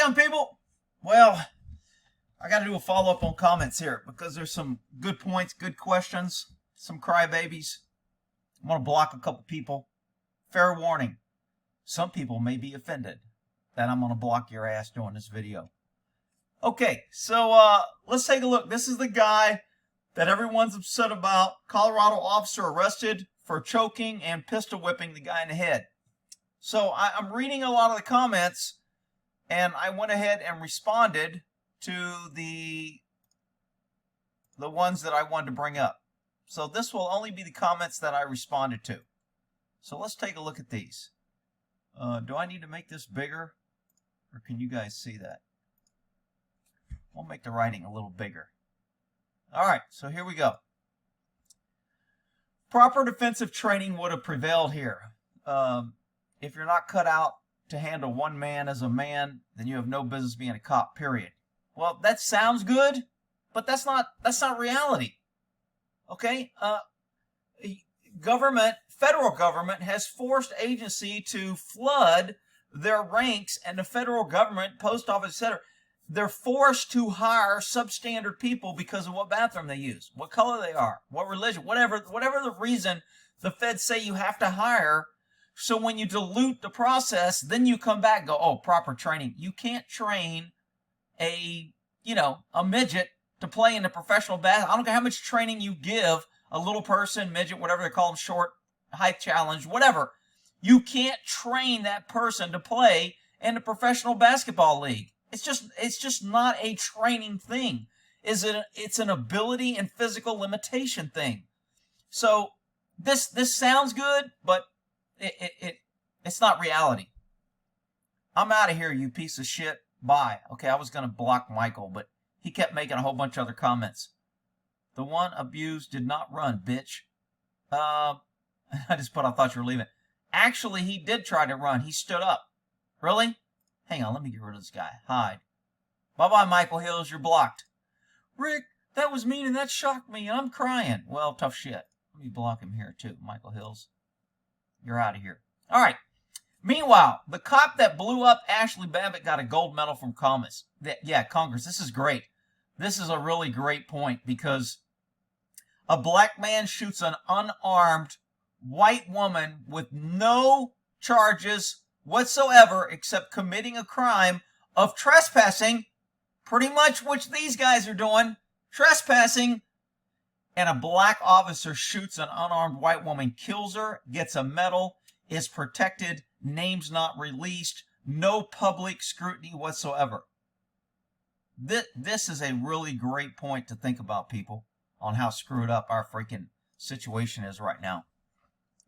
down, people. Well, I got to do a follow-up on comments here because there's some good points, good questions, some crybabies. I'm going to block a couple people. Fair warning, some people may be offended that I'm going to block your ass during this video. Okay, so let's take a look. This is the guy that everyone's upset about. Colorado officer arrested for choking and pistol whipping the guy in the head. So I'm reading a lot of the comments, and I went ahead and responded to the ones that I wanted to bring up. So this will only be the comments that I responded to. So let's take a look at these. Do I need to make this bigger, or can you guys see that? We'll make the writing a little bigger. All right, so here we go. Proper defensive training would have prevailed here. If you're not cut out to handle one man as a man, then you have no business being a cop, period. Well, that sounds good, but that's not reality. Okay? Federal government has forced agency to flood their ranks, and the federal government, post office, etc., they're forced to hire substandard people because of what bathroom they use, what color they are, what religion, whatever the reason the feds say you have to hire. So when you dilute the process, then you come back and go, oh, proper training. You can't train a midget to play in the professional basketball. I don't care how much training you give a little person, midget, whatever they call them, short, height challenge, whatever. You can't train that person to play in the professional basketball league. It's just not a training thing. It's an ability and physical limitation thing. So this sounds good, but it's not reality. I'm out of here, you piece of shit. Bye. Okay, I was going to block Michael, but he kept making a whole bunch of other comments. The one abused did not run, bitch. I thought you were leaving. Actually, he did try to run. He stood up. Really? Hang on, let me get rid of this guy. Hide. Bye-bye, Michael Hills. You're blocked. Rick, that was mean and that shocked me. I'm crying. Well, tough shit. Let me block him here, too, Michael Hills. You're out of here. All right. Meanwhile, the cop that blew up Ashley Babbitt got a gold medal from Congress. Congress. This is great. This is a really great point because a black man shoots an unarmed white woman with no charges whatsoever except committing a crime of trespassing, pretty much which these guys are doing, trespassing, and a black officer shoots an unarmed white woman, kills her, gets a medal, is protected, names not released, no public scrutiny whatsoever. This is a really great point to think about, people, on how screwed up our freaking situation is right now.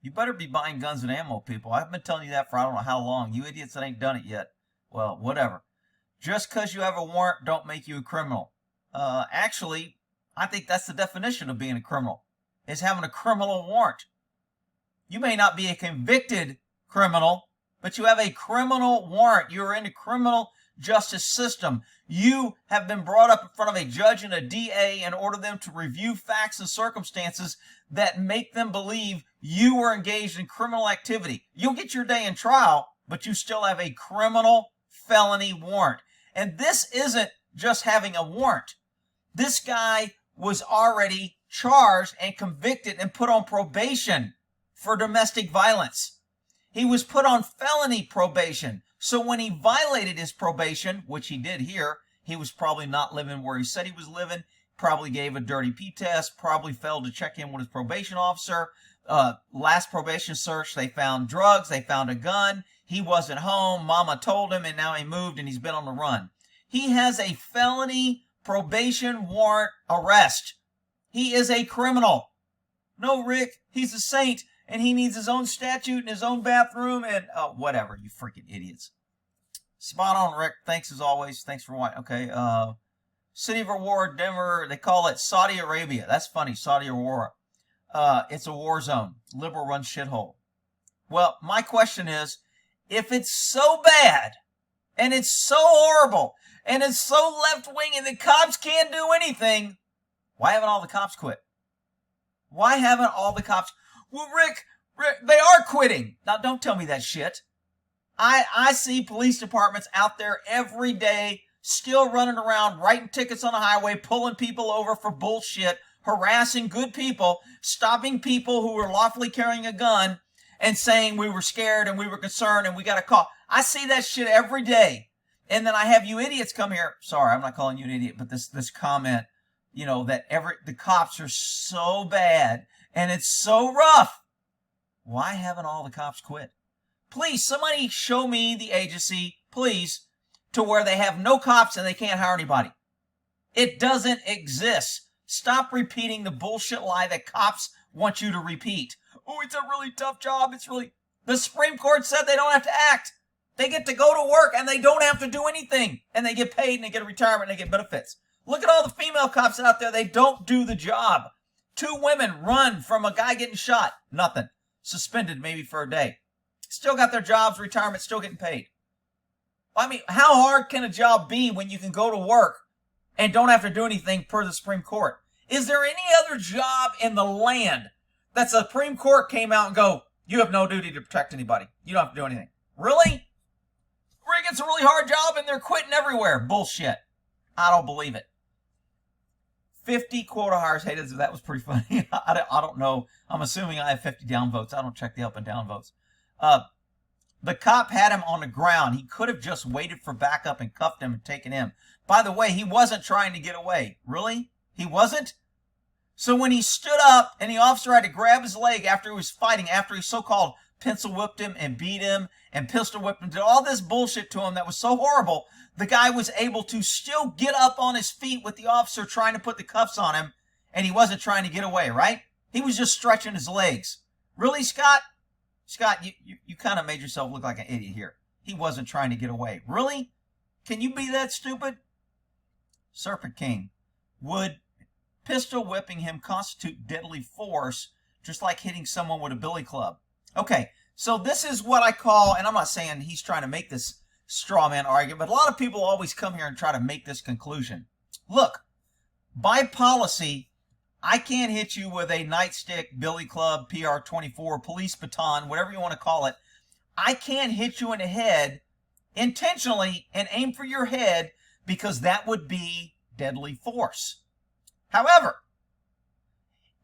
You better be buying guns and ammo, people. I've been telling you that for I don't know how long. You idiots that ain't done it yet. Well, whatever. Just because you have a warrant don't make you a criminal. Actually, I think that's the definition of being a criminal, is having a criminal warrant. You may not be a convicted criminal, but you have a criminal warrant. You're in the criminal justice system. You have been brought up in front of a judge and a DA and order them to review facts and circumstances that make them believe you were engaged in criminal activity. You'll get your day in trial, but you still have a criminal felony warrant. And this isn't just having a warrant. This guy was already charged and convicted and put on probation for domestic violence. He was put on felony probation. So when he violated his probation, which he did here, he was probably not living where he said he was living, probably gave a dirty P test, probably failed to check in with his probation officer. Last probation search, they found drugs, they found a gun. He wasn't home, mama told him, and now he moved and he's been on the run. He has a felony probation warrant arrest. He is a criminal. No, Rick, he's a saint, and he needs his own statute and his own bathroom and whatever, you freaking idiots. Spot on, Rick. Thanks as always. Thanks for watching. Okay, City of Aurora, Denver, they call it Saudi Arabia. That's funny, Saudi Aurora. It's a war zone. Liberal-run shithole. Well, my question is, if it's so bad, and it's so horrible, and it's so left-wing, and the cops can't do anything, why haven't all the cops quit? Why haven't all the cops... Well, Rick, they are quitting. Now, don't tell me that shit. I see police departments out there every day still running around, writing tickets on the highway, pulling people over for bullshit, harassing good people, stopping people who were lawfully carrying a gun and saying we were scared and we were concerned and we got a call. I see that shit every day. And then I have you idiots come here. Sorry, I'm not calling you an idiot, but this comment, you know, that the cops are so bad and it's so rough. Why haven't all the cops quit? Please, somebody show me the agency, please, to where they have no cops and they can't hire anybody. It doesn't exist. Stop repeating the bullshit lie that cops want you to repeat. Oh, it's a really tough job. The Supreme Court said they don't have to act. They get to go to work and they don't have to do anything. And they get paid and they get a retirement and they get benefits. Look at all the female cops out there. They don't do the job. 2 women run from a guy getting shot. Nothing. Suspended maybe for a day. Still got their jobs, retirement, still getting paid. I mean, how hard can a job be when you can go to work and don't have to do anything per the Supreme Court? Is there any other job in the land that the Supreme Court came out and go, you have no duty to protect anybody. You don't have to do anything. Really? Where it gets a really hard job and they're quitting everywhere. Bullshit. I don't believe it. 50 quota hires. Hey, that was pretty funny. I don't know. I'm assuming I have 50 down votes. I don't check the up and down votes. The cop had him on the ground. He could have just waited for backup and cuffed him and taken him. By the way, he wasn't trying to get away. Really? He wasn't? So when he stood up and the officer had to grab his leg after he was fighting, after he so-called pencil whipped him and beat him and pistol whipped him, did all this bullshit to him that was so horrible, the guy was able to still get up on his feet with the officer trying to put the cuffs on him, and he wasn't trying to get away, right? He was just stretching his legs. Really, Scott? Scott, you kind of made yourself look like an idiot here. He wasn't trying to get away. Really? Can you be that stupid? Serpent King. Would pistol whipping him constitute deadly force, just like hitting someone with a billy club? Okay, so this is what I call, and I'm not saying he's trying to make this straw man argument, but a lot of people always come here and try to make this conclusion. Look, by policy, I can't hit you with a nightstick, billy club, PR-24, police baton, whatever you want to call it. I can't hit you in the head intentionally and aim for your head because that would be deadly force. However,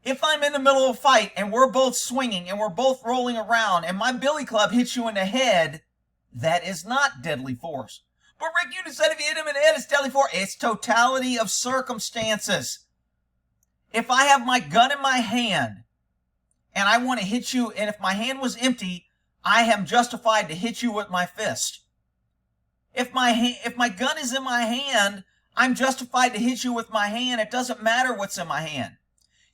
if I'm in the middle of a fight and we're both swinging and we're both rolling around and my billy club hits you in the head, that is not deadly force. But Rick, you just said if you hit him in the head, it's deadly force. It's totality of circumstances. If I have my gun in my hand and I want to hit you, and if my hand was empty, I am justified to hit you with my fist. If my gun is in my hand, I'm justified to hit you with my hand. It doesn't matter what's in my hand.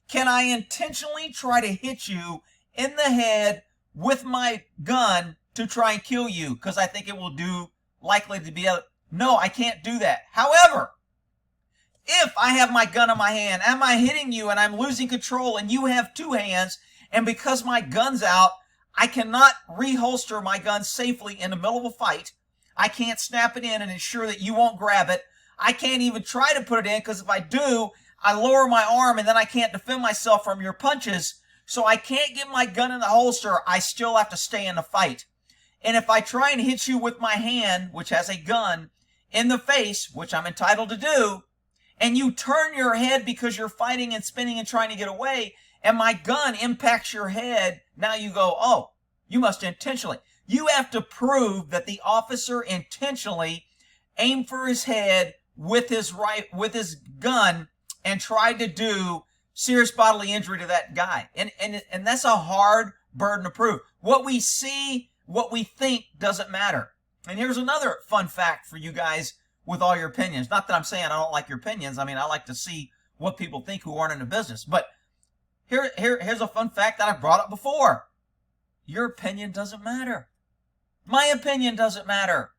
Can I intentionally try to hit you in the head with my gun to try and kill you because I think it will do likely to be a... No, I can't do that. However, if I have my gun in my hand, am I hitting you and I'm losing control and you have 2 hands, and because my gun's out, I cannot reholster my gun safely in the middle of a fight. I can't snap it in and ensure that you won't grab it. I can't even try to put it in because if I do, I lower my arm and then I can't defend myself from your punches. So I can't get my gun in the holster. I still have to stay in the fight. And if I try and hit you with my hand, which has a gun, in the face, which I'm entitled to do, and you turn your head because you're fighting and spinning and trying to get away, and my gun impacts your head, now you go, oh, you must intentionally. You have to prove that the officer intentionally aimed for his head with his gun and tried to do serious bodily injury to that guy. And that's a hard burden to prove. What we see, what we think doesn't matter. And here's another fun fact for you guys with all your opinions. Not that I'm saying I don't like your opinions. I mean, I like to see what people think who aren't in the business. But here's a fun fact that I brought up before. Your opinion doesn't matter. My opinion doesn't matter.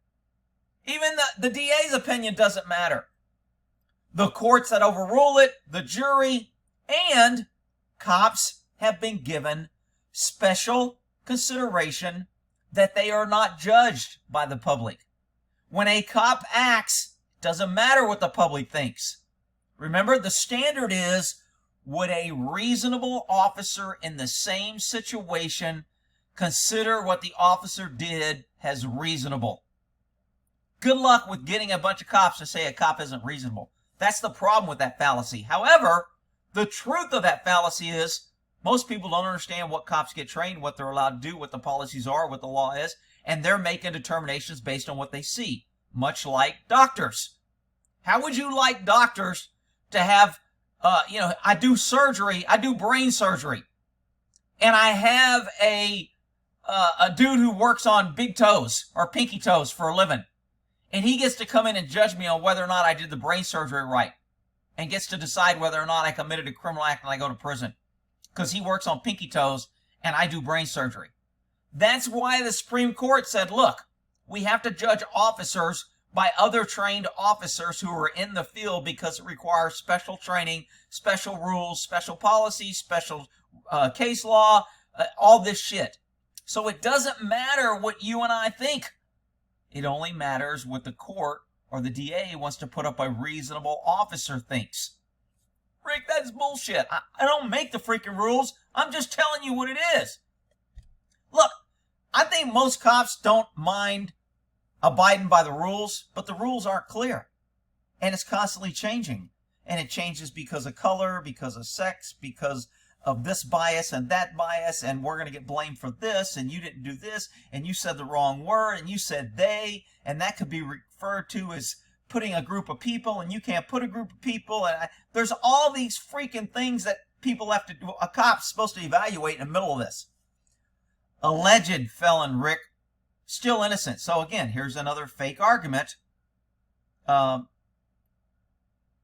Even the DA's opinion doesn't matter. The courts that overrule it, the jury, and cops have been given special consideration that they are not judged by the public. When a cop acts, doesn't matter what the public thinks. Remember, the standard is, would a reasonable officer in the same situation consider what the officer did as reasonable. Good luck with getting a bunch of cops to say a cop isn't reasonable. That's the problem with that fallacy. However, the truth of that fallacy is most people don't understand what cops get trained, what they're allowed to do, what the policies are, what the law is, and they're making determinations based on what they see, much like doctors. How would you like doctors to have, I do surgery, I do brain surgery, and I have a dude who works on big toes or pinky toes for a living, and he gets to come in and judge me on whether or not I did the brain surgery right, and gets to decide whether or not I committed a criminal act and I go to prison because he works on pinky toes and I do brain surgery. That's why the Supreme Court said, look, we have to judge officers by other trained officers who are in the field because it requires special training, special rules, special policies, special case law, all this shit. So it doesn't matter what you and I think. It only matters what the court or the DA wants to put up a reasonable officer thinks. Rick, that's bullshit. I don't make the freaking rules. I'm just telling you what it is. Look, I think most cops don't mind abiding by the rules, but the rules aren't clear. And it's constantly changing. And it changes because of color, because of sex, because of this bias and that bias, and we're going to get blamed for this, and you didn't do this, and you said the wrong word, and you said they, and that could be referred to as putting a group of people, and you can't put a group of people, and there's all these freaking things that people have to do. A cop's supposed to evaluate in the middle of this. Alleged felon Rick, still innocent. So again, here's another fake argument. And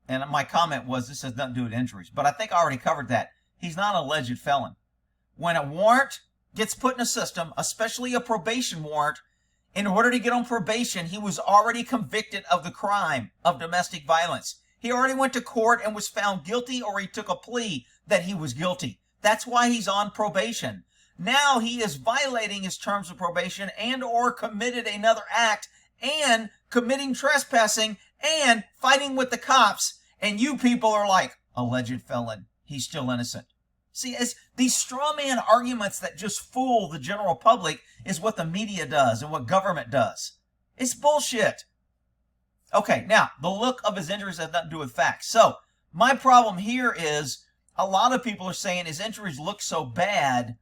my comment was this has nothing to do with injuries, but I think I already covered that. He's not an alleged felon. When a warrant gets put in a system, especially a probation warrant, in order to get on probation, he was already convicted of the crime of domestic violence. He already went to court and was found guilty, or he took a plea that he was guilty. That's why he's on probation. Now he is violating his terms of probation and or committed another act and committing trespassing and fighting with the cops. And you people are like, alleged felon. He's still innocent. See, it's these straw man arguments that just fool the general public is what the media does and what government does. It's bullshit. Okay, now, the look of his injuries has nothing to do with facts. So, my problem here is a lot of people are saying his injuries look so bad.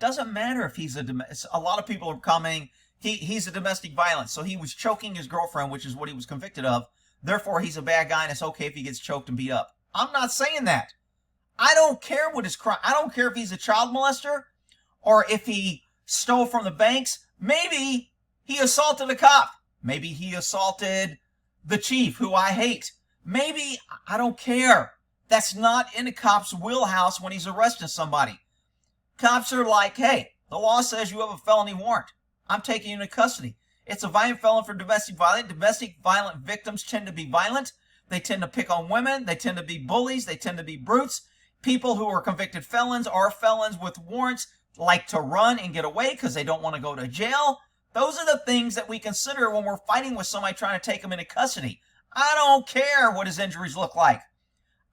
Doesn't matter if he's a lot of people are commenting, he's a domestic violence. So he was choking his girlfriend, which is what he was convicted of. Therefore, he's a bad guy and it's okay if he gets choked and beat up. I'm not saying that. I don't care what his crime. I don't care if he's a child molester or if he stole from the banks. Maybe he assaulted a cop. Maybe he assaulted the chief, who I hate. Maybe, I don't care. That's not in a cop's wheelhouse when he's arresting somebody. Cops are like, hey, the law says you have a felony warrant. I'm taking you into custody. It's a violent felon for domestic violence. Domestic violent victims tend to be violent. They tend to pick on women. They tend to be bullies. They tend to be brutes. People who are convicted felons or felons with warrants like to run and get away because they don't want to go to jail. Those are the things that we consider when we're fighting with somebody trying to take them into custody. I don't care what his injuries look like.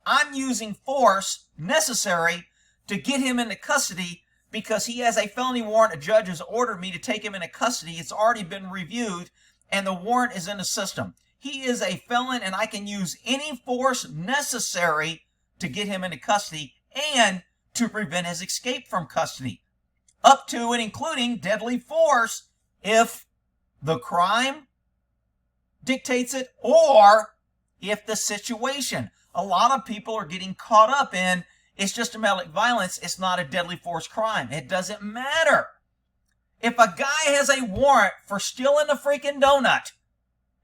I'm using force necessary to get him into custody because he has a felony warrant. A judge has ordered me to take him into custody. It's already been reviewed and the warrant is in the system. He is a felon and I can use any force necessary to get him into custody and to prevent his escape from custody. Up to and including deadly force if the crime dictates it or if the situation. A lot of people are getting caught up in it's just domestic violence. It's not a deadly force crime. It doesn't matter. If a guy has a warrant for stealing a freaking donut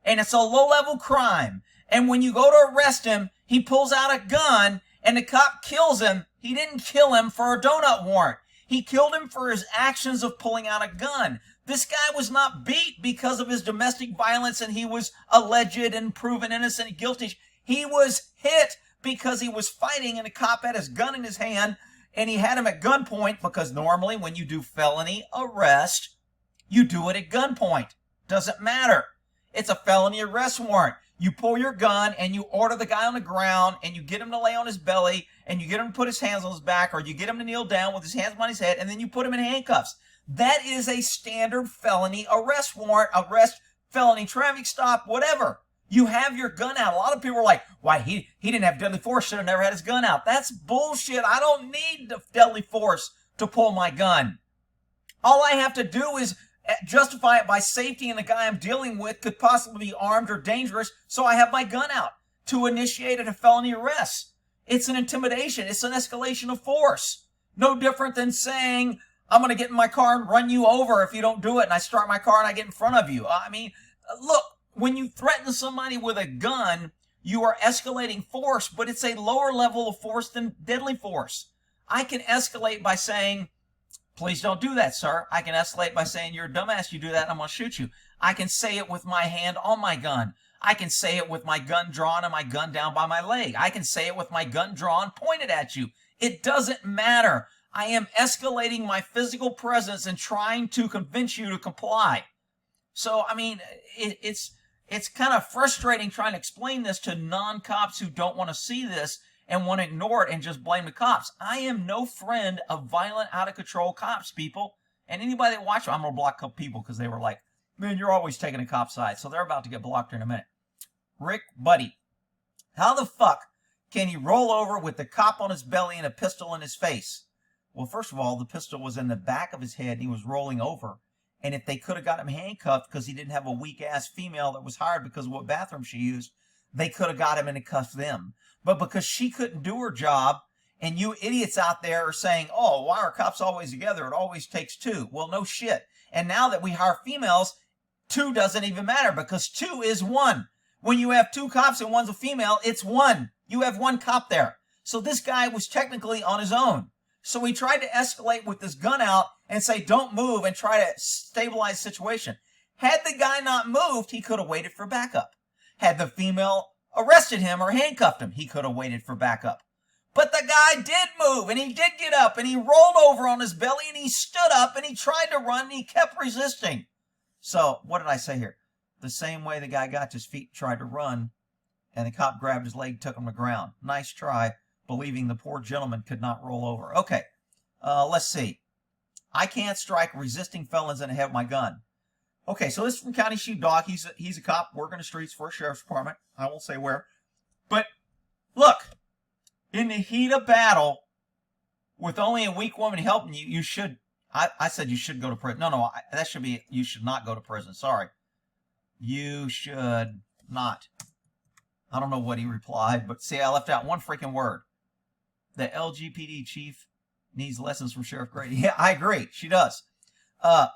and it's a low-level crime, and when you go to arrest him, he pulls out a gun and the cop kills him, he didn't kill him for a donut warrant. He killed him for his actions of pulling out a gun. This guy was not beat because of his domestic violence and he was alleged and proven innocent and guilty. He was hit because he was fighting and the cop had his gun in his hand and he had him at gunpoint because normally when you do felony arrest, you do it at gunpoint. Doesn't matter. It's a felony arrest warrant. You pull your gun and you order the guy on the ground and you get him to lay on his belly and you get him to put his hands on his back, or you get him to kneel down with his hands on his head, and then you put him in handcuffs. That is a standard felony arrest warrant, arrest, felony traffic stop, whatever. You have your gun out. A lot of people are like, why, he didn't have deadly force, should have never had his gun out. That's bullshit. I don't need deadly force to pull my gun. All I have to do is justify it by safety, and the guy I'm dealing with could possibly be armed or dangerous, so I have my gun out to initiate a felony arrest. It's an intimidation. It's an escalation of force. No different than saying, I'm going to get in my car and run you over if you don't do it, and I start my car and I get in front of you. I mean, look, when you threaten somebody with a gun, you are escalating force, but it's a lower level of force than deadly force. I can escalate by saying, please don't do that, sir. I can escalate by saying, you're a dumbass, you do that, and I'm going to shoot you. I can say it with my hand on my gun. I can say it with my gun drawn and my gun down by my leg. I can say it with my gun drawn, pointed at you. It doesn't matter. I am escalating my physical presence and trying to convince you to comply. So, I mean, it's kind of frustrating trying to explain this to non-cops who don't want to see this and want to ignore it and just blame the cops. I am no friend of violent, out-of-control cops, people. And anybody that watches, I'm going to block a couple people because they were like, man, you're always taking a cop's side. So they're about to get blocked in a minute. Rick, buddy, how the fuck can he roll over with the cop on his belly and a pistol in his face? Well, first of all, the pistol was in the back of his head and he was rolling over. And if they could have got him handcuffed because he didn't have a weak-ass female that was hired because of what bathroom she used, they could have got him and cuffed them. But because she couldn't do her job, and you idiots out there are saying, oh, why are cops always together? It always takes two. Well, no shit. And now that we hire females, two doesn't even matter because two is one. When you have two cops and one's a female, it's one. You have one cop there. So this guy was technically on his own. So he tried to escalate with this gun out and say, don't move, and try to stabilize the situation. Had the guy not moved, he could have waited for backup. Had the female arrested him or handcuffed him, he could have waited for backup. But the guy did move, and he did get up, and he rolled over on his belly, and he stood up, and he tried to run, and he kept resisting. So, what did I say here? The same way the guy got to his feet and tried to run, and the cop grabbed his leg, took him to the ground. Nice try, believing the poor gentleman could not roll over. Okay, let's see. I can't strike resisting felons in the head with my gun. Okay, so this is from County Sheepdog. He's a cop working the streets for a sheriff's department. I won't say where. But, look, in the heat of battle, with only a weak woman helping you, you should, I said you should go to prison. No, that should be, you should not go to prison. Sorry. You should not. I don't know what he replied, but see, I left out one freaking word. The LGPD chief needs lessons from Sheriff Grady. Yeah, I agree. She does.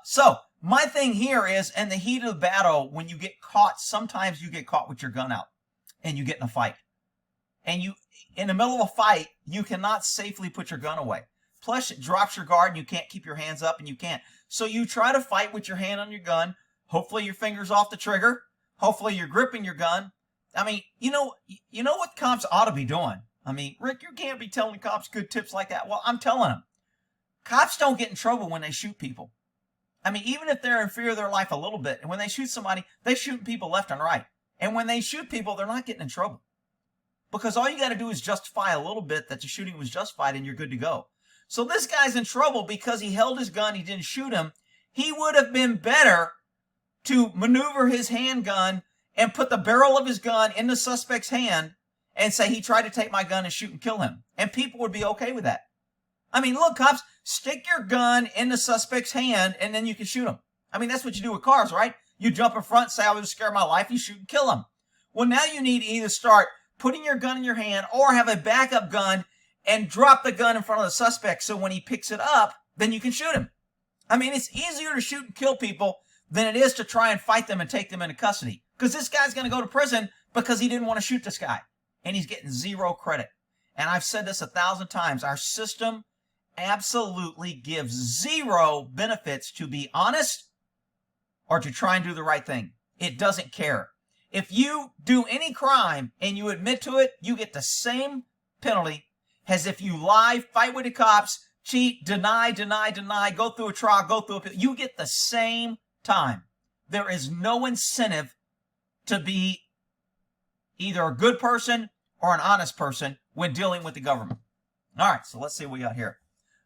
So, my thing here is, in the heat of the battle, when you get caught, sometimes you get caught with your gun out, and you get in a fight. And you, in the middle of a fight, you cannot safely put your gun away. Plus, it drops your guard, and you can't keep your hands up, and you can't. So you try to fight with your hand on your gun. Hopefully your finger's off the trigger. Hopefully you're gripping your gun. I mean, you know what cops ought to be doing. I mean, Rick, you can't be telling cops good tips like that. Well, I'm telling them. Cops don't get in trouble when they shoot people. I mean, even if they're in fear of their life a little bit, and when they shoot somebody, they shoot people left and right. And when they shoot people, they're not getting in trouble. Because all you got to do is justify a little bit that the shooting was justified and you're good to go. So this guy's in trouble because he held his gun, he didn't shoot him. He would have been better to maneuver his handgun and put the barrel of his gun in the suspect's hand and say he tried to take my gun and shoot and kill him. And people would be okay with that. I mean, look, cops, stick your gun in the suspect's hand and then you can shoot him. I mean, that's what you do with cars, right? You jump in front, say I was scared of my life, you shoot and kill him. Well, now you need to either start putting your gun in your hand or have a backup gun and drop the gun in front of the suspect so when he picks it up, then you can shoot him. I mean, it's easier to shoot and kill people than it is to try and fight them and take them into custody. Because this guy's going to go to prison because he didn't want to shoot this guy. And he's getting zero credit. And I've said this 1,000 times. Our system absolutely gives zero benefits to be honest or to try and do the right thing. It doesn't care. If you do any crime and you admit to it, you get the same penalty as if you lie, fight with the cops, cheat, deny, go through a trial, go through a... You get the same time. There is no incentive to be either a good person or an honest person when dealing with the government. All right, so let's see what we got here.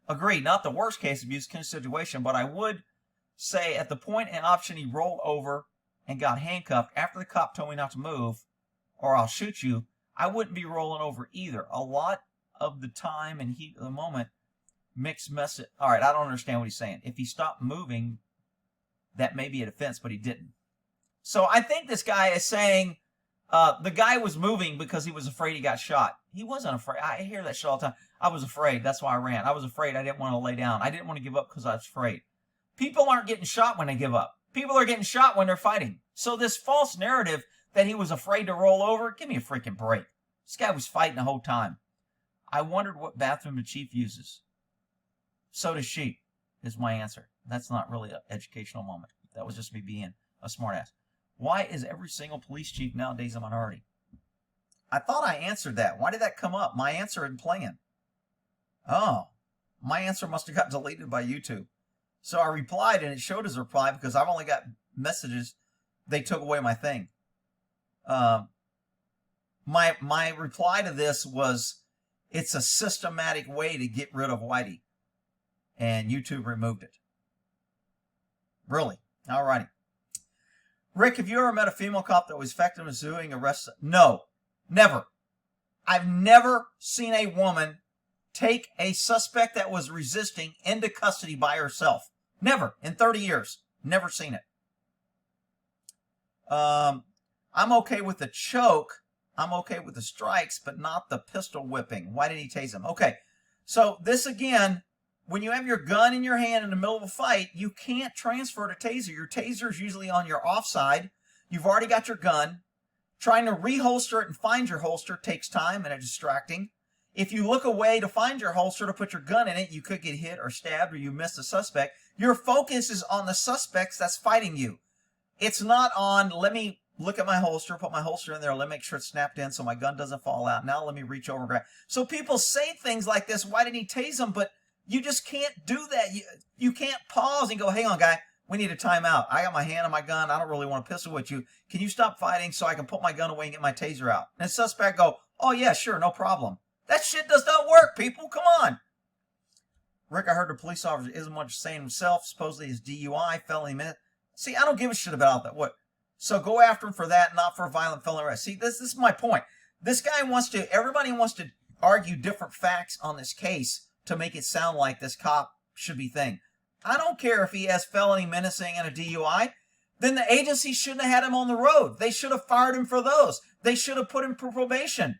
Agreed, not the worst case abuse situation, but I would say at the point and option he rolled over and got handcuffed after the cop told me not to move or I'll shoot you, I wouldn't be rolling over either. A lot of the time and heat of the moment, mixed message. All right, I don't understand what he's saying. If he stopped moving, that may be a defense, but he didn't. So I think this guy is saying the guy was moving because he was afraid he got shot. He wasn't afraid. I hear that shit all the time. I was afraid. That's why I ran. I was afraid. I didn't want to lay down. I didn't want to give up because I was afraid. People aren't getting shot when they give up. People are getting shot when they're fighting. So this false narrative that he was afraid to roll over, give me a freaking break. This guy was fighting the whole time. I wondered what bathroom the chief uses. So does she, is my answer. That's not really an educational moment. That was just me being a smartass. Why is every single police chief nowadays a minority? I thought I answered that. Why did that come up? My answer in playing. Oh, my answer must have got deleted by YouTube. So I replied, and it showed as a reply because I've only got messages. They took away my thing. My reply to this was, it's a systematic way to get rid of Whitey. And YouTube removed it. Really? Alrighty. Rick, have you ever met a female cop that was effective in suing arrest? No, never. I've never seen a woman take a suspect that was resisting into custody by herself. Never. In 30 years. Never seen it. I'm okay with the choke. I'm okay with the strikes, but not the pistol whipping. Why did he tase him? Okay. So this again, when you have your gun in your hand in the middle of a fight, you can't transfer to taser. Your taser is usually on your offside. You've already got your gun. Trying to reholster it and find your holster takes time and it's distracting. If you look away to find your holster to put your gun in it, you could get hit or stabbed or you miss the suspect. Your focus is on the suspects that's fighting you. It's not on, let me look at my holster, put my holster in there, let me make sure it's snapped in so my gun doesn't fall out. Now let me reach over and grab. So people say things like this, why did he tase him? But you just can't do that. You can't pause and go, hang on, guy, we need a timeout. I got my hand on my gun. I don't really want to pistol with you. Can you stop fighting so I can put my gun away and get my taser out? And the suspect go, oh, yeah, sure, no problem. That shit does not work, people. Come on. Rick, I heard the police officer isn't much saying himself. Supposedly his DUI, felony minute. See, I don't give a shit about that. What? So go after him for that, not for a violent felony arrest. See, this is my point. This guy wants to, everybody wants to argue different facts on this case to make it sound like this cop should be thing. I don't care if he has felony menacing and a DUI. Then the agency shouldn't have had him on the road. They should have fired him for those. They should have put him for probation.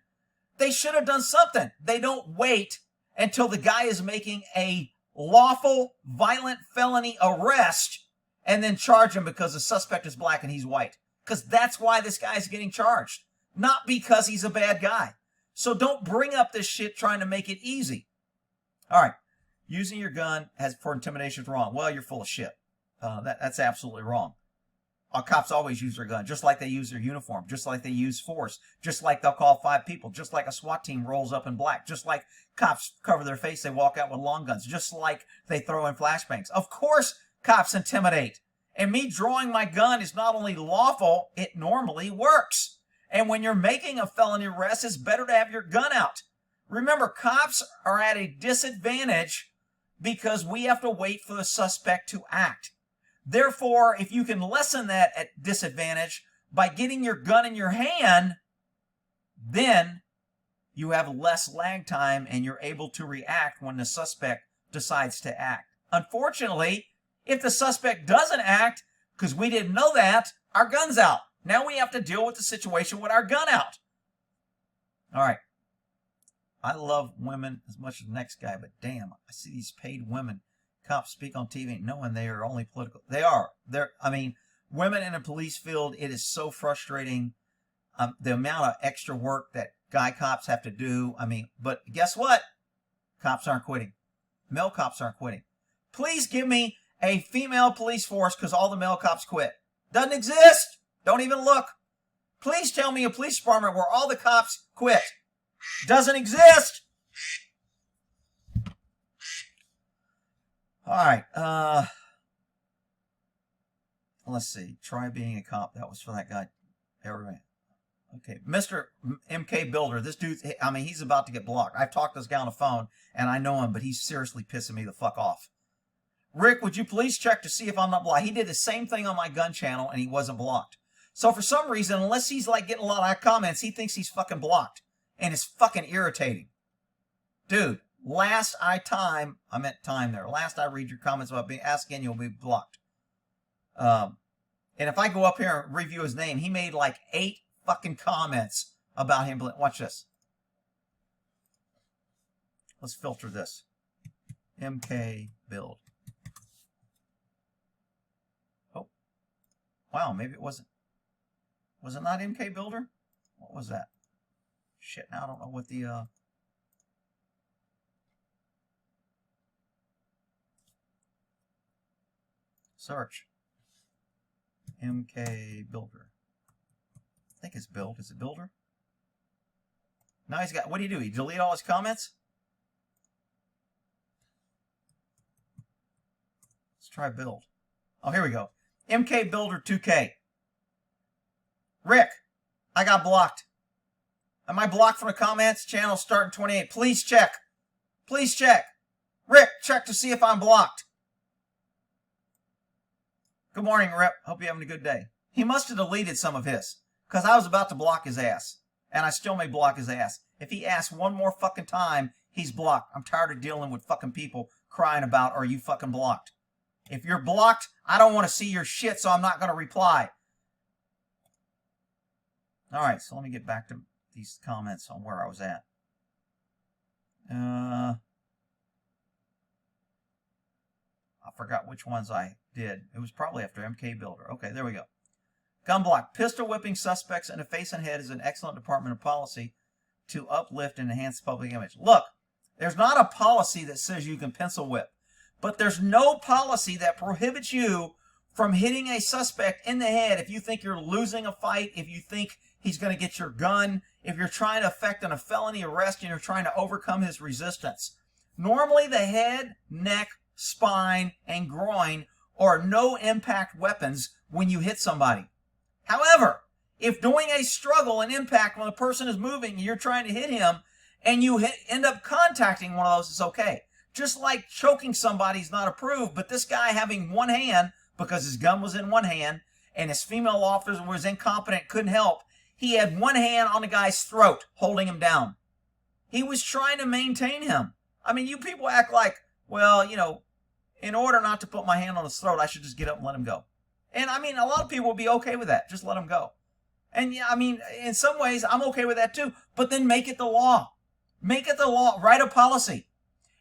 They should have done something. They don't wait until the guy is making a lawful, violent felony arrest and then charge him because the suspect is black and he's white. Because that's why this guy's getting charged. Not because he's a bad guy. So don't bring up this shit trying to make it easy. All right. Using your gun for intimidation is wrong. Well, you're full of shit. That's absolutely wrong. Cops always use their gun, just like they use their uniform, just like they use force, just like they'll call 5 people, just like a SWAT team rolls up in black, just like cops cover their face, they walk out with long guns, just like they throw in flashbangs. Of course, cops intimidate. And me drawing my gun is not only lawful, it normally works. And when you're making a felony arrest, it's better to have your gun out. Remember, cops are at a disadvantage because we have to wait for the suspect to act. Therefore, if you can lessen that at disadvantage by getting your gun in your hand, then you have less lag time and you're able to react when the suspect decides to act. Unfortunately, if the suspect doesn't act, because we didn't know that, our gun's out. Now we have to deal with the situation with our gun out. All right. I love women as much as the next guy, but damn, I see these paid women cops speak on TV knowing they are only political. They are. I mean, women in the police field, it is so frustrating. The amount of extra work that guy cops have to do. I mean, but guess what? Cops aren't quitting. Male cops aren't quitting. Please give me a female police force because all the male cops quit. Doesn't exist. Don't even look. Please tell me a police department where all the cops quit. Doesn't exist. All right. Let's see. Try being a cop. That was for that guy. Everyone. Okay, Mr. MK Builder, this dude, I mean, he's about to get blocked. I've talked to this guy on the phone, and I know him, but he's seriously pissing me the fuck off. Rick, would you please check to see if I'm not blocked? He did the same thing on my gun channel, and he wasn't blocked. So for some reason, unless he's like getting a lot of comments, he thinks he's fucking blocked. And it's fucking irritating. Dude, last I read your comments about being asked again, you'll be blocked. And if I go up here and review his name, he made like 8 fucking comments about him. Watch this. Let's filter this. MK Build. Oh. Wow, maybe it wasn't. Was it not MK Builder? What was that? Shit, now I don't know what the, search. MK Builder. I think it's Build. Is it Builder? Now he's got, what do you do? He delete all his comments? Let's try Build. Oh, here we go. MK Builder 2K. Rick, I got blocked. Am I blocked from the comments? Channel starting 28. Please check. Please check. Rick, check to see if I'm blocked. Good morning, Rip. Hope you're having a good day. He must have deleted some of his, because I was about to block his ass. And I still may block his ass. If he asks one more fucking time, he's blocked. I'm tired of dealing with fucking people crying about, are you fucking blocked? If you're blocked, I don't want to see your shit, so I'm not going to reply. All right, so let me get back to these comments on where I was at. I forgot which ones I did. It was probably after MK Builder. Okay, there we go. Gun block. Pistol whipping suspects in the face and head is an excellent department of policy to uplift and enhance public image. Look, there's not a policy that says you can pencil whip, but there's no policy that prohibits you from hitting a suspect in the head if you think you're losing a fight, if you think he's going to get your gun, if you're trying to effect a felony arrest and you're trying to overcome his resistance. Normally the head, neck, spine, and groin are no impact weapons when you hit somebody. However, if doing a struggle and impact when a person is moving and you're trying to hit him and you end up contacting one of those, it's okay. Just like choking somebody is not approved, but this guy having one hand, because his gun was in one hand and his female officer was incompetent, couldn't help, he had one hand on the guy's throat holding him down. He was trying to maintain him. I mean, you people act like, well, you know, in order not to put my hand on his throat, I should just get up and let him go. And I mean, a lot of people would be okay with that. Just let him go. And yeah, I mean, in some ways, I'm okay with that too. But then make it the law. Make it the law. Write a policy.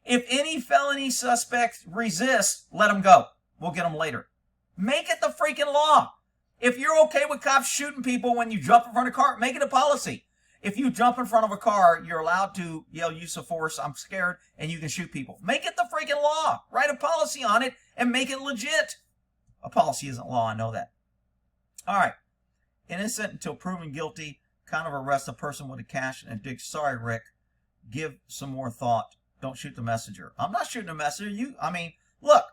If any felony suspect resists, let him go. We'll get him later. Make it the freaking law. If you're okay with cops shooting people when you jump in front of a car, make it a policy. If you jump in front of a car, you're allowed to yell use of force, I'm scared, and you can shoot people. Make it the freaking law. Write a policy on it and make it legit. A policy isn't law, I know that. All right. Innocent until proven guilty. Kind of arrest a person with a cash and a dig. Sorry, Rick. Give some more thought. Don't shoot the messenger. I'm not shooting the messenger. I mean, look,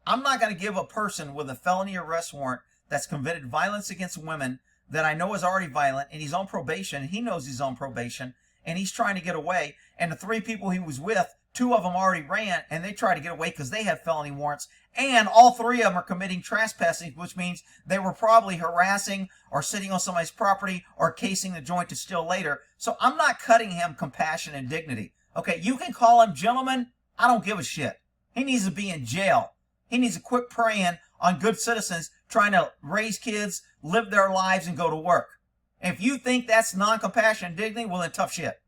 I'm not going to give a person with a felony arrest warrant that's committed violence against women that I know is already violent, and he's on probation, and he knows he's on probation, and he's trying to get away, and the 3 people he was with, 2 of them already ran, and they tried to get away because they had felony warrants, and all 3 of them are committing trespassing, which means they were probably harassing or sitting on somebody's property or casing the joint to steal later. So I'm not cutting him compassion and dignity. Okay, you can call him gentleman. I don't give a shit. He needs to be in jail. He needs to quit preying on good citizens trying to raise kids, live their lives, and go to work. And if you think that's non-compassion and dignity, well, then tough shit.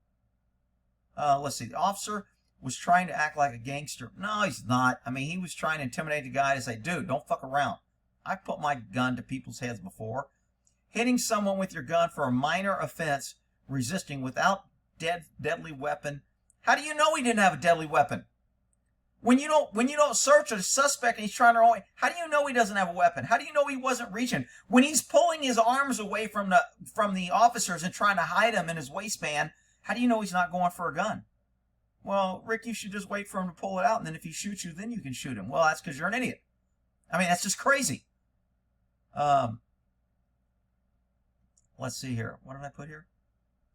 Let's see. The officer was trying to act like a gangster. No, he's not. I mean, he was trying to intimidate the guy to say, dude, don't fuck around. I've put my gun to people's heads before. Hitting someone with your gun for a minor offense, resisting without deadly weapon. How do you know he didn't have a deadly weapon? When you don't search a suspect and he's trying to run, how do you know he doesn't have a weapon? How do you know he wasn't reaching? When he's pulling his arms away from the officers and trying to hide them in his waistband, how do you know he's not going for a gun? Well, Rick, you should just wait for him to pull it out, and then if he shoots you, then you can shoot him. Well, that's because you're an idiot. I mean, that's just crazy. let's see here. What did I put here?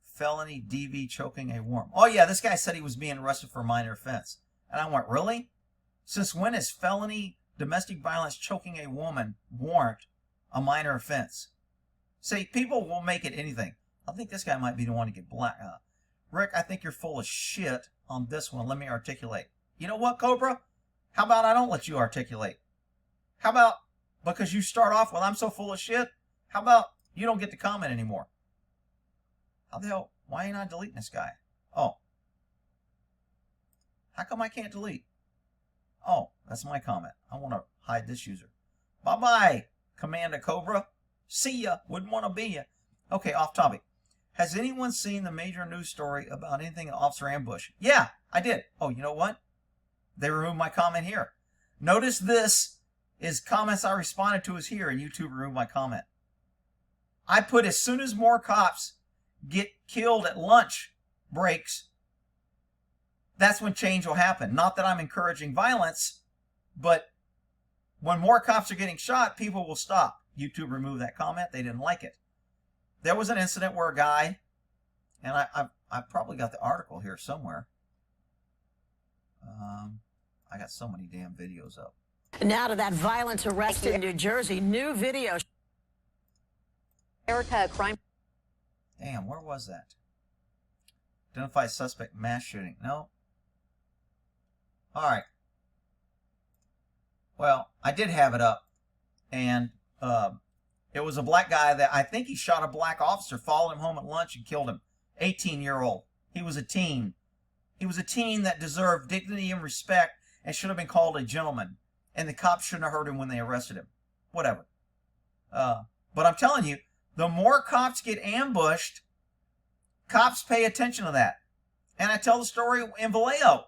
Felony DV choking a woman. Oh, yeah, this guy said he was being arrested for a minor offense. And I went, really? Since when is felony domestic violence choking a woman warrant a minor offense? See, people will make it anything. I think this guy might be the one to get black. Rick, I think you're full of shit on this one. Let me articulate. You know what, Cobra? How about I don't let you articulate? How about, because you start off with I'm so full of shit, how about you don't get to comment anymore? How the hell, why ain't I deleting this guy? Oh. How come I can't delete? Oh, that's my comment. I want to hide this user. Bye-bye, Commander Cobra. See ya. Wouldn't want to be ya. Okay, off topic. Has anyone seen the major news story about anything officer ambush? Yeah, I did. Oh, you know what? They removed my comment here. Notice this is comments I responded to is here, and YouTube removed my comment. I put as soon as more cops get killed at lunch breaks, that's when change will happen. Not that I'm encouraging violence, but when more cops are getting shot, people will stop. YouTube removed that comment. They didn't like it. There was an incident where a guy, and I probably got the article here somewhere. I got so many damn videos up. Now to that violent arrest in New Jersey. New video. America crime. Damn, where was that? Identify suspect mass shooting. No. All right. Well, I did have it up, and it was a black guy that I think he shot a black officer, followed him home at lunch and killed him. 18-year-old. He was a teen. He was a teen that deserved dignity and respect and should have been called a gentleman. And the cops shouldn't have hurt him when they arrested him. Whatever. But I'm telling you, the more cops get ambushed, cops pay attention to that. And I tell the story in Vallejo.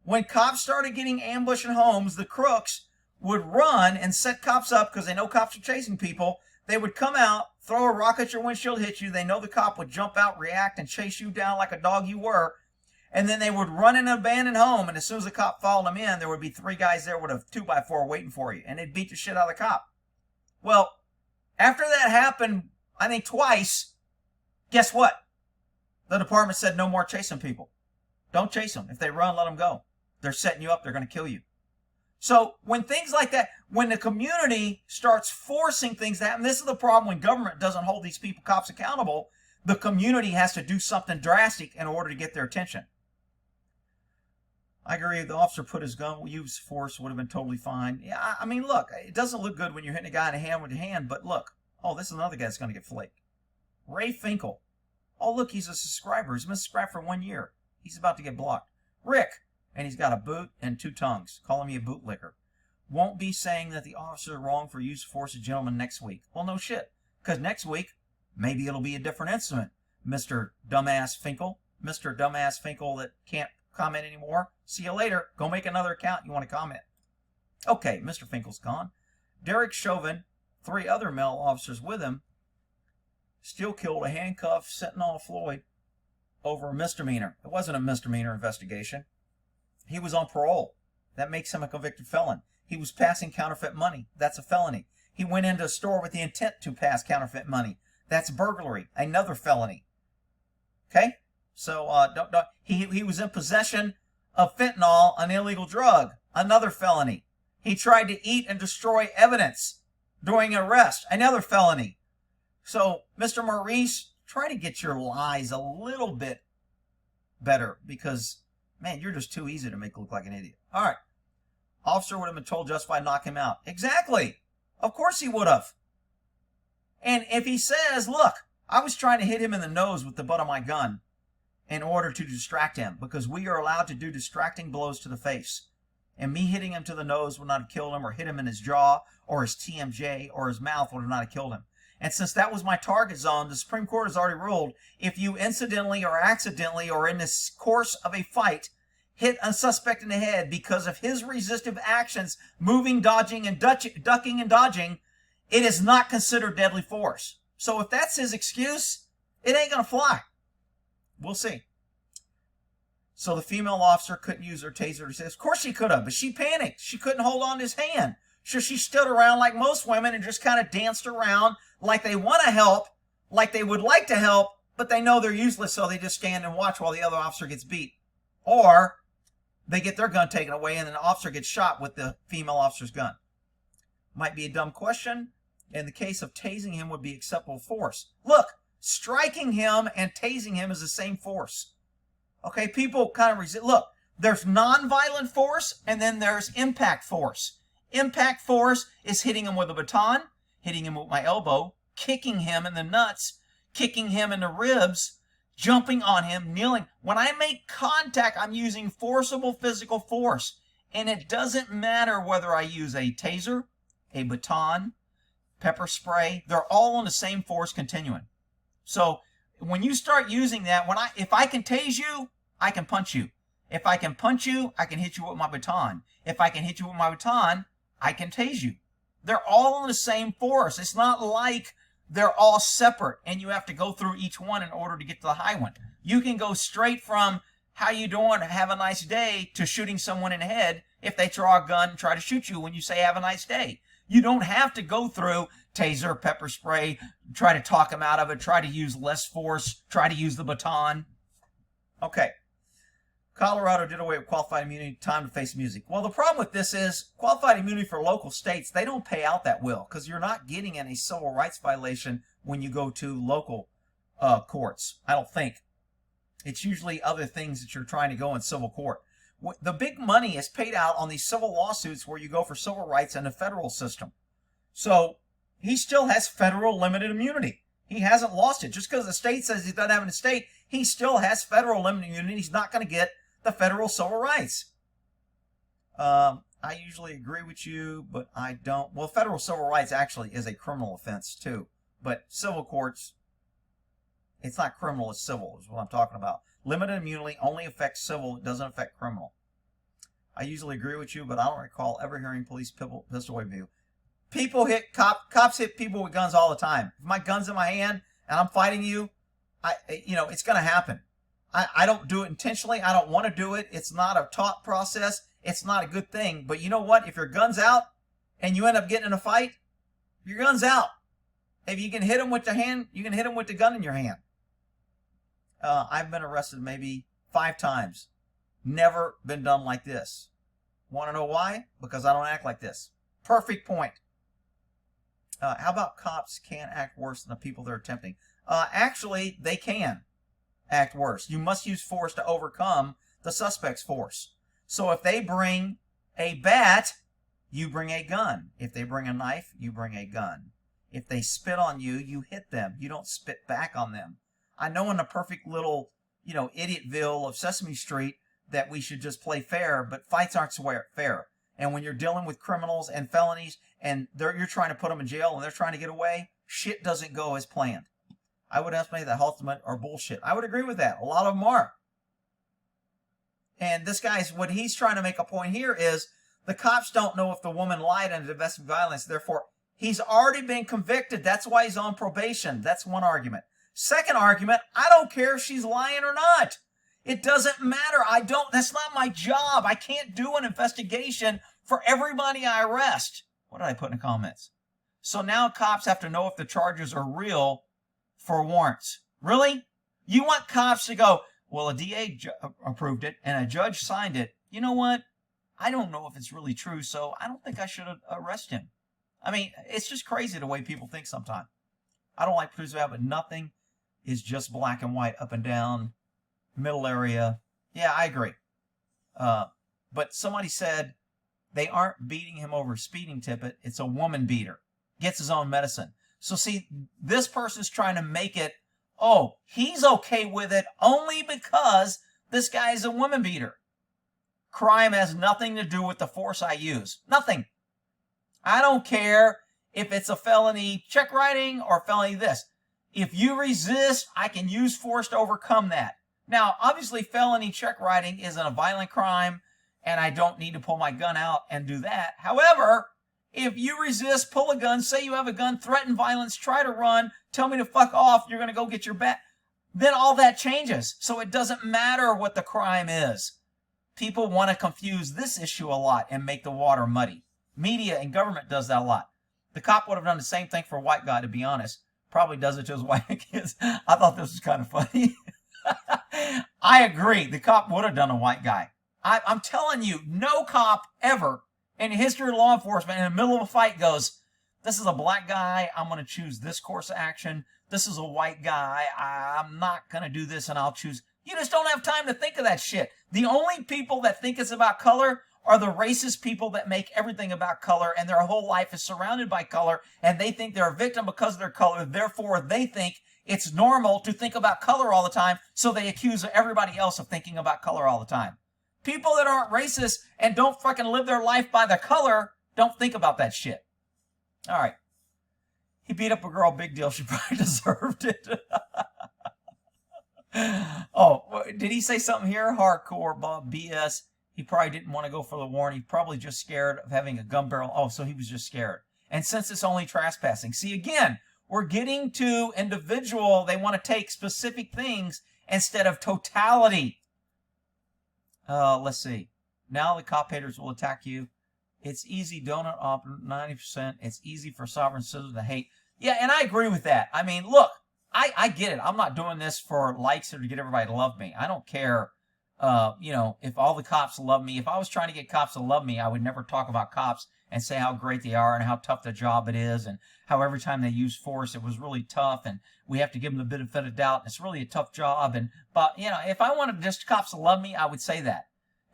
When cops started getting ambushed in homes, the crooks would run and set cops up because they know cops are chasing people. They would come out, throw a rock at your windshield, hit you. They know the cop would jump out, react, and chase you down like a dog you were. And then they would run in an abandoned home, and as soon as the cop followed them in, there would be 3 guys there with a 2x4 waiting for you, and they'd beat the shit out of the cop. Well, after that happened, I think twice, guess what? The department said no more chasing people. Don't chase them. If they run, let them go. They're setting you up. They're going to kill you. So when things like that, when the community starts forcing things to happen, this is the problem when government doesn't hold these people, cops, accountable. The community has to do something drastic in order to get their attention. I agree. If the officer put his gun, use force would have been totally fine. Yeah, I mean, look, it doesn't look good when you're hitting a guy in the hand with your hand, but look. Oh, this is another guy that's going to get flaked. Ray Finkel. Oh, look, he's a subscriber. He's been subscribed for 1 year. He's about to get blocked. Rick. And he's got a boot and 2 tongues. Calling me a bootlicker. Won't be saying that the officer is wrong for use of force of gentleman next week. Well, no shit. Because next week, maybe it'll be a different incident. Mr. Dumbass Finkel. Mr. Dumbass Finkel that can't comment anymore. See you later. Go make another account you want to comment. Okay, Mr. Finkel's gone. Derek Chauvin, 3 other male officers with him, still killed a handcuffed Sentinel Floyd over a misdemeanor. It wasn't a misdemeanor investigation. He was on parole. That makes him a convicted felon. He was passing counterfeit money. That's a felony. He went into a store with the intent to pass counterfeit money. That's burglary. Another felony. Okay? So he was in possession of fentanyl, an illegal drug. Another felony. He tried to eat and destroy evidence during an arrest. Another felony. So, Mr. Maurice, try to get your lies a little bit better because, man, you're just too easy to make look like an idiot. All right. Officer would have been told justified to knock him out. Exactly. Of course he would have. And if he says, look, I was trying to hit him in the nose with the butt of my gun in order to distract him because we are allowed to do distracting blows to the face. And me hitting him to the nose would not have killed him or hit him in his jaw or his TMJ or his mouth would have not have killed him. And since that was my target zone, the Supreme Court has already ruled if you incidentally or accidentally or in this course of a fight hit a suspect in the head because of his resistive actions, moving, dodging, and ducking and dodging, it is not considered deadly force. So if that's his excuse, it ain't going to fly. We'll see. So the female officer couldn't use her taser to say, of course she could have, but she panicked. She couldn't hold on to his hand. So she stood around like most women and just kind of danced around like they want to help, like they would like to help, but they know they're useless, so they just stand and watch while the other officer gets beat. Or they get their gun taken away and an officer gets shot with the female officer's gun. Might be a dumb question. In the case of tasing him would be acceptable force. Look, striking him and tasing him is the same force. Okay, people kind of resist. Look, there's non-violent force and then there's impact force. Impact force is hitting him with a baton, hitting him with my elbow, kicking him in the nuts, kicking him in the ribs, jumping on him, kneeling. When I make contact, I'm using forcible physical force. And it doesn't matter whether I use a taser, a baton, pepper spray. They're all on the same force continuum. So when you start using that, if I can tase you, I can punch you. If I can punch you, I can hit you with my baton. If I can hit you with my baton, I can tase you. They're all on the same force. It's not like they're all separate and you have to go through each one in order to get to the high one. You can go straight from how you doing, have a nice day, to shooting someone in the head if they draw a gun and try to shoot you when you say have a nice day. You don't have to go through taser, pepper spray, try to talk them out of it, try to use less force, try to use the baton. Okay. Colorado did away with qualified immunity, time to face music. Well, the problem with this is qualified immunity for local states, they don't pay out that well because you're not getting any civil rights violation when you go to local courts. I don't think. It's usually other things that you're trying to go in civil court. The big money is paid out on these civil lawsuits where you go for civil rights in the federal system. So he still has federal limited immunity. He hasn't lost it. Just because the state says he doesn't have it in the state, he still has federal limited immunity. He's not going to get the federal civil rights. I usually agree with you, but I don't. Well, federal civil rights actually is a criminal offense too. But civil courts, it's not criminal, it's civil is what I'm talking about. Limited immunity only affects civil, it doesn't affect criminal. I usually agree with you, but I don't recall ever hearing police pistol whip you. Cops hit people with guns all the time. If my gun's in my hand and I'm fighting you, it's going to happen. I don't do it intentionally. I don't want to do it. It's not a taught process. It's not a good thing. But you know what? If your gun's out and you end up getting in a fight, your gun's out. If you can hit him with the hand, you can hit him with the gun in your hand. I've been arrested maybe 5 times. Never been done like this. Want to know why? Because I don't act like this. Perfect point. How about cops can't act worse than the people they're attempting? Actually, they can act worse. You must use force to overcome the suspect's force. So if they bring a bat, you bring a gun. If they bring a knife, you bring a gun. If they spit on you, you hit them. You don't spit back on them. I know in the perfect little, idiotville of Sesame Street that we should just play fair, but fights aren't fair. And when you're dealing with criminals and felonies and you're trying to put them in jail and they're trying to get away, shit doesn't go as planned. I would estimate that ultimate are bullshit. I would agree with that. A lot of them are. And this guy's, what he's trying to make a point here is the cops don't know if the woman lied under domestic violence. Therefore, he's already been convicted. That's why he's on probation. That's one argument. Second argument, I don't care if she's lying or not. It doesn't matter. That's not my job. I can't do an investigation for everybody I arrest. What did I put in the comments? So now cops have to know if the charges are real for warrants. Really? You want cops to go, well, a DA approved it and a judge signed it. You know what? I don't know if it's really true, so I don't think I should arrest him. I mean, it's just crazy the way people think sometimes. I don't like police, but nothing is just black and white, up and down, middle area. Yeah, I agree. But somebody said they aren't beating him over a speeding ticket. It's a woman beater. Gets his own medicine. So see, this person's trying to make it, oh, he's okay with it only because this guy is a woman beater. Crime has nothing to do with the force I use. Nothing. I don't care if it's a felony check writing or felony this. If you resist, I can use force to overcome that. Now, obviously, felony check writing isn't a violent crime, and I don't need to pull my gun out and do that. However, if you resist, pull a gun, say you have a gun, threaten violence, try to run, tell me to fuck off, you're going to go get your bat, then all that changes. So it doesn't matter what the crime is. People want to confuse this issue a lot and make the water muddy. Media and government does that a lot. The cop would have done the same thing for a white guy, to be honest. probably does it to his wife and kids. I thought this was kind of funny. I agree. The cop would have done a white guy. I'm telling you, no cop ever in the history of law enforcement in the middle of a fight goes, this is a black guy, I'm going to choose this course of action. This is a white guy, I'm not going to do this and I'll choose. You just don't have time to think of that shit. The only people that think it's about color are the racist people that make everything about color, and their whole life is surrounded by color, and they think they're a victim because of their color. Therefore, they think it's normal to think about color all the time, so they accuse everybody else of thinking about color all the time. People that aren't racist and don't fucking live their life by the color don't think about that shit. All right. He beat up a girl, big deal. She probably deserved it. Oh, did he say something here? Hardcore, Bob, BS. He probably didn't want to go for the warrant. He's probably just scared of having a gun barrel. Oh, so he was just scared. And since it's only trespassing. See, again, we're getting to individual. They want to take specific things instead of totality. Let's see. Now the cop haters will attack you. It's easy, donut op 90%. It's easy for sovereign citizens to hate. Yeah, and I agree with that. I mean, look, I get it. I'm not doing this for likes or to get everybody to love me. I don't care, you know, if all the cops love me. If I was trying to get cops to love me, I would never talk about cops and say how great they are and how tough the job it is and how every time they use force, it was really tough and we have to give them the benefit of doubt. And it's really a tough job. But, you know, if I wanted just cops to love me, I would say that.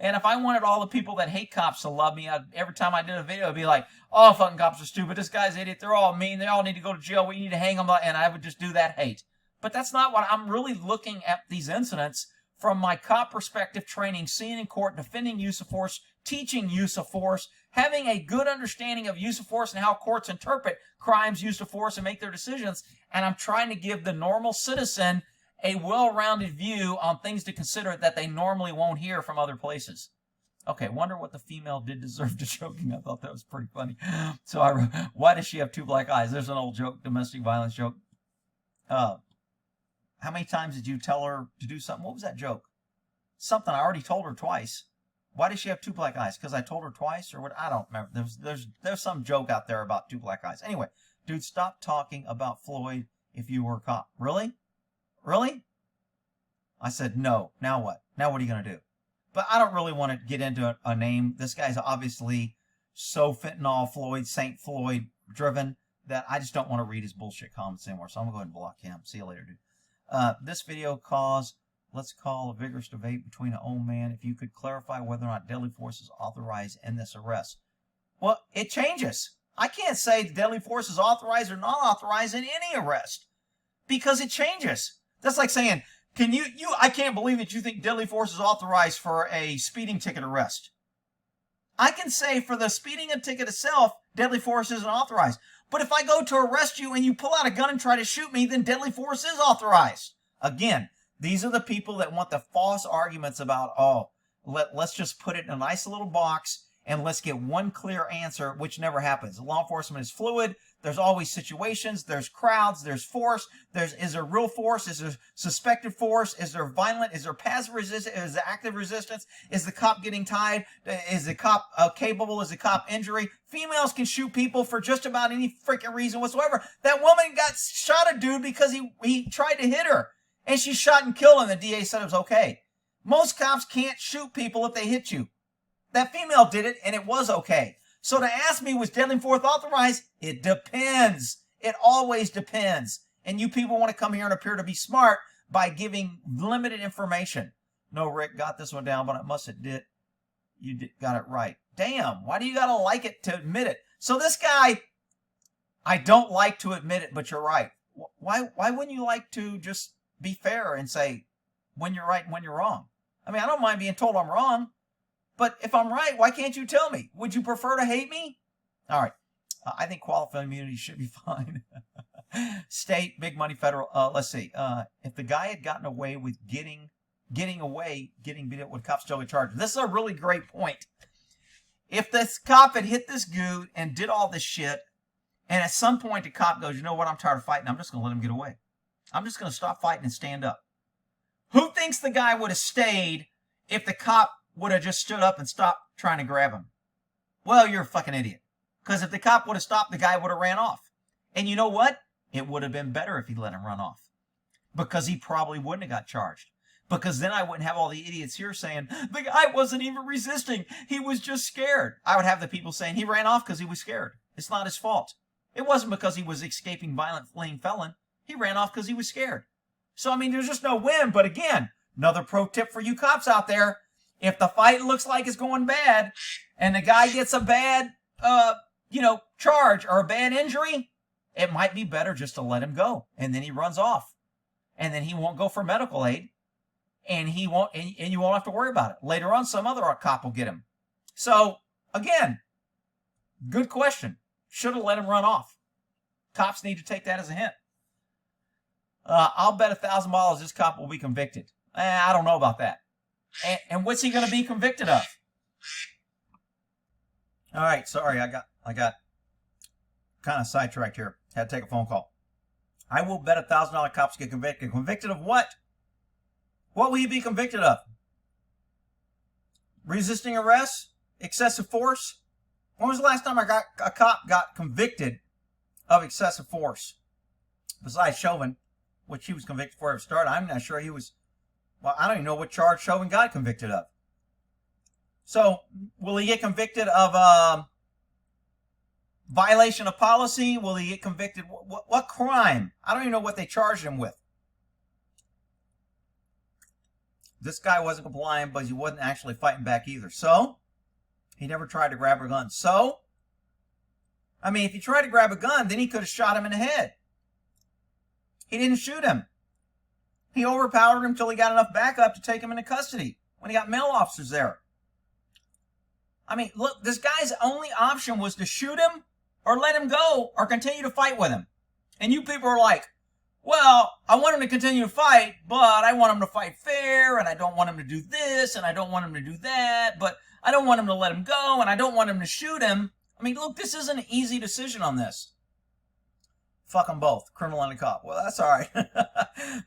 And if I wanted all the people that hate cops to love me, every time I did a video, I'd be like, oh, fucking cops are stupid. This guy's an idiot. They're all mean. They all need to go to jail. We need to hang them. And I would just do that hate. But that's not what I'm really looking at these incidents from my cop perspective, training, seeing in court, defending use of force, teaching use of force, having a good understanding of use of force and how courts interpret crimes used of force and make their decisions. And I'm trying to give the normal citizen a well-rounded view on things to consider that they normally won't hear from other places. Okay, wonder what the female did deserve to choking. I thought that was pretty funny. So I wrote, why does she have two black eyes? There's an old joke, domestic violence joke. How many times did you tell her to do something? What was that joke? Something I already told her twice. Why does she have two black eyes? Because I told her twice or what? I don't remember. There's some joke out there about two black eyes. Anyway, dude, stop talking about Floyd if you were a cop. Really? Really? I said, no. Now what? Now what are you going to do? But I don't really want to get into a name. This guy's obviously so fentanyl Floyd, Saint Floyd driven that I just don't want to read his bullshit comments anymore. So I'm going to go ahead and block him. See you later, dude. This video caused, let's call a vigorous debate between an old man. If you could clarify whether or not deadly force is authorized in this arrest. Well, it changes. I can't say deadly force is authorized or not authorized in any arrest because it changes. That's like saying, I can't believe that you think deadly force is authorized for a speeding ticket arrest. I can say for the speeding ticket itself, deadly force isn't authorized. But if I go to arrest you and you pull out a gun and try to shoot me, then deadly force is authorized. Again, these are the people that want the false arguments about, oh, let's just put it in a nice little box and let's get one clear answer, which never happens. Law enforcement is fluid. There's always situations. There's crowds. There's force. Is there real force? Is there suspected force? Is there violent? Is there passive resistance? Is there active resistance? Is the cop getting tied? Is the cop capable? Is the cop injury? Females can shoot people for just about any freaking reason whatsoever. That woman got shot a dude because he tried to hit her. And she shot and killed him. The DA said it was okay. Most cops can't shoot people if they hit you. That female did it, and it was okay. So to ask me, was deadly force authorized? It depends. It always depends. And you people want to come here and appear to be smart by giving limited information. No, Rick, got this one down, but I must admit, got it right. Damn, why do you got to like it to admit it? So this guy, I don't like to admit it, but you're right. Why wouldn't you like to just be fair and say when you're right and when you're wrong? I mean, I don't mind being told I'm wrong. But if I'm right, why can't you tell me? Would you prefer to hate me? All right. I think qualified immunity should be fine. State, big money, federal. Let's see. If the guy had gotten away with getting beat up, would cops still get charged? This is a really great point. If this cop had hit this dude and did all this shit, and at some point the cop goes, you know what, I'm tired of fighting. I'm just going to let him get away. I'm just going to stop fighting and stand up. Who thinks the guy would have stayed if the cop would have just stood up and stopped trying to grab him? Well, you're a fucking idiot. Because if the cop would have stopped, the guy would have ran off. And you know what? It would have been better if he let him run off, because he probably wouldn't have got charged. Because then I wouldn't have all the idiots here saying, the guy wasn't even resisting. He was just scared. I would have the people saying he ran off because he was scared. It's not his fault. It wasn't because he was escaping violent fleeing felon. He ran off because he was scared. So, I mean, there's just no win. But again, another pro tip for you cops out there. If the fight looks like it's going bad and the guy gets a bad, charge or a bad injury, it might be better just to let him go. And then he runs off. And then he won't go for medical aid. And he won't, and you won't have to worry about it. Later on, some other cop will get him. So, again, good question. Should have let him run off. Cops need to take that as a hint. I'll bet $1,000 this cop will be convicted. I don't know about that. And what's he going to be convicted of? All right, sorry, I got kind of sidetracked here. Had to take a phone call. I will bet $1,000 cops get convicted. Convicted of what? What will he be convicted of? Resisting arrest? Excessive force? When was the last time a cop got convicted of excessive force? Besides Chauvin, which he was convicted for at the start. I'm not sure he was, well, I don't even know what charge Chauvin got convicted of. So, will he get convicted of violation of policy? Will he get convicted? What crime? I don't even know what they charged him with. This guy wasn't complying, but he wasn't actually fighting back either. So, he never tried to grab a gun. So, I mean, if he tried to grab a gun, then he could have shot him in the head. He didn't shoot him. He overpowered him until he got enough backup to take him into custody when he got male officers there. I mean, look, this guy's only option was to shoot him or let him go or continue to fight with him. And you people are like, well, I want him to continue to fight, but I want him to fight fair, and I don't want him to do this, and I don't want him to do that, but I don't want him to let him go, and I don't want him to shoot him. I mean, look, this isn't an easy decision on this. Fuck them both, criminal and a cop. Well, that's all right.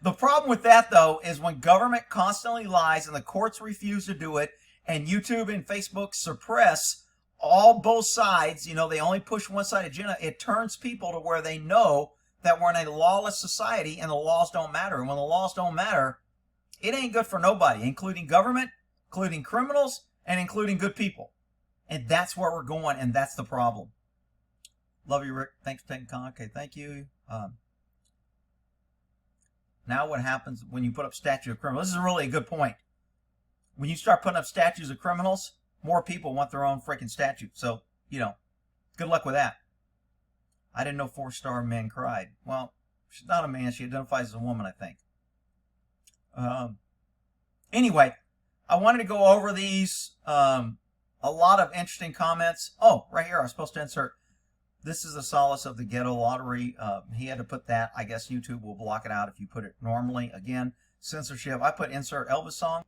The problem with that, though, is when government constantly lies and the courts refuse to do it, and YouTube and Facebook suppress both sides, they only push one side agenda, it turns people to where they know that we're in a lawless society and the laws don't matter. And when the laws don't matter, it ain't good for nobody, including government, including criminals, and including good people. And that's where we're going, and that's the problem. Love you, Rick. Thanks for taking comment. Okay, thank you. Now what happens when you put up statues of criminals? This is really a good point. When you start putting up statues of criminals, more people want their own freaking statue. So, good luck with that. I didn't know 4-star man cried. Well, she's not a man. She identifies as a woman, I think. Anyway, I wanted to go over these. A lot of interesting comments. Oh, right here. I was supposed to insert. This is the solace of the ghetto lottery. He had to put that. I guess YouTube will block it out if you put it normally. Again, censorship. I put insert Elvis song.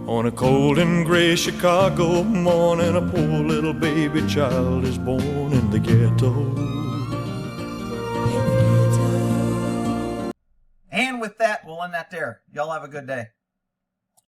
On a cold and gray Chicago morning, a poor little baby child is born in the ghetto. And with that, we'll end that there. Y'all have a good day.